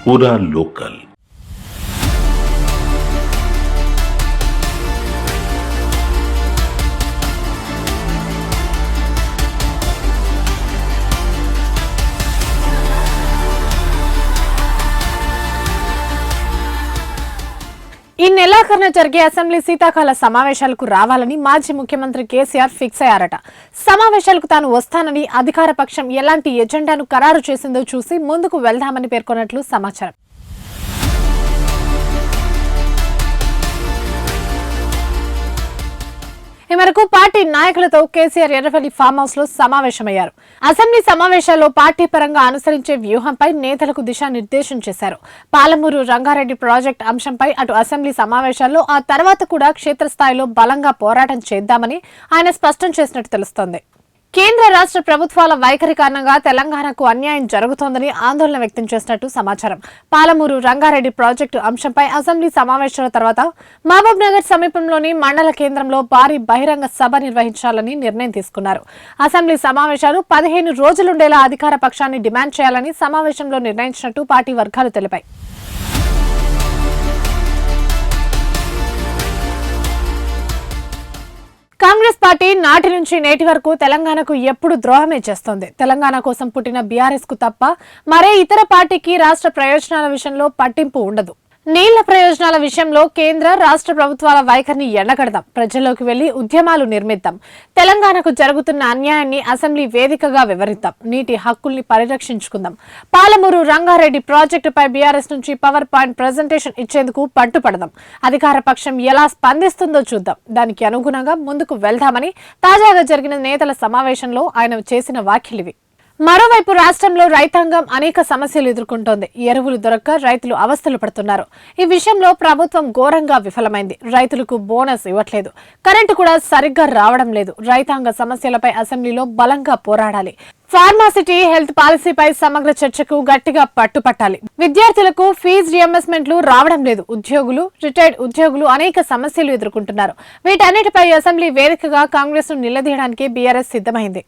पूरा लोकल। ఈ నెలాఖరున జరిగే అసెంబ్లీ శీతాకాల సమావేశాలకు రావాలని మాజీ ముఖ్యమంత్రి కేసీఆర్ ఫిక్స్ అయ్యారట. సమావేశాలకు తాను వస్తానని అధికార పక్షం ఎలాంటి ఎజెండాను ఖరారు చేసిందో చూసి ముందుకు వెళ్దామని పేర్కొన్నట్లు సమాచారం. ఈ మేరకు పార్టీ నాయకులతో కేసీఆర్ ఎర్రవల్లి ఫామ్ హౌస్ లో సమావేశమయ్యారు. అసెంబ్లీ సమావేశాల్లో పార్టీ పరంగా అనుసరించే వ్యూహంపై నేతలకు దిశానిర్దేశం చేశారు. పాలమూరు రంగారెడ్డి ప్రాజెక్టు అంశంపై అటు అసెంబ్లీ సమావేశాల్లో ఆ తర్వాత కూడా క్షేత్రస్థాయిలో బలంగా పోరాటం చేద్దామని ఆయన స్పష్టం చేసినట్టు తెలుస్తోంది. కేంద్ర రాష్ట్ర ప్రభుత్వాల వైఖరి కారణంగా తెలంగాణకు అన్యాయం జరుగుతోందని ఆందోళన వ్యక్తం చేసినట్టు సమాచారం. పాలమూరు రంగారెడ్డి ప్రాజెక్టు అంశంపై అసెంబ్లీ సమావేశాల తర్వాత మహబూబ్ నగర్ సమీపంలోని మండల కేంద్రంలో భారీ బహిరంగ సభ నిర్వహించాలని నిర్ణయం తీసుకున్నారు. అసెంబ్లీ సమావేశాలు 15 రోజులుండేలా అధికార పక్షాన్ని డిమాండ్ చేయాలని సమావేశంలో నిర్ణయించినట్టు పార్టీ వర్గాలు తెలిపాయి. కాంగ్రెస్ పార్టీ నాటి నుంచి నేటి వరకు తెలంగాణకు ఎప్పుడు ద్రోహమే చేస్తోంది. తెలంగాణ కోసం పుట్టిన బీఆర్ఎస్ కు తప్ప మరే ఇతర పార్టీకి రాష్ట్ర ప్రయోజనాల విషయంలో పట్టింపు ఉండదు. నీళ్ల ప్రయోజనాల విషయంలో కేంద్ర రాష్ట్ర ప్రభుత్వాల వైఖరిని ఎండగడదాం, ప్రజల్లోకి వెళ్లి ఉద్యమాలు నిర్మిద్దాం, తెలంగాణకు జరుగుతున్న అన్యాయాన్ని అసెంబ్లీ వేదికగా వివరిద్దాం, నీటి హక్కుల్ని పరిరక్షించుకుందాం, పాలమూరు రంగారెడ్డి ప్రాజెక్టుపై బీఆర్ఎస్ నుంచి పవర్ పాయింట్ ప్రెజెంటేషన్ ఇచ్చేందుకు పట్టుపడదాం, అధికార పక్షం ఎలా స్పందిస్తుందో చూద్దాం, దానికి అనుగుణంగా ముందుకు వెళ్దామని తాజాగా జరిగిన నేతల సమావేశంలో ఆయన చేసిన వ్యాఖ్యలివి. మరోవైపు రాష్ట్రంలో రైతాంగం అనేక సమస్యలు ఎదుర్కొంటోంది. ఎరువులు దొరక్క రైతులు అవస్థలు పడుతున్నారు. ఈ విషయంలో ప్రభుత్వం ఘోరంగా విఫలమైంది. రైతులకు బోనస్ ఇవ్వట్లేదు, కరెంటు కూడా సరిగ్గా రావడం లేదు. రైతాంగ సమస్యలపై అసెంబ్లీలో బలంగా పోరాడాలి. ఫార్మాసిటీ హెల్త్ పాలసీపై సమగ్ర చర్చకు గట్టిగా పట్టుపట్టాలి. విద్యార్థులకు ఫీజు రియంబర్స్మెంట్లు రావడం లేదు. ఉద్యోగులు, రిటైర్డ్ ఉద్యోగులు అనేక సమస్యలు ఎదుర్కొంటున్నారు. వీటన్నిటిపై అసెంబ్లీ వేదికగా కాంగ్రెస్ ను నిలదీయడానికి బీఆర్ఎస్ సిద్ధమైంది.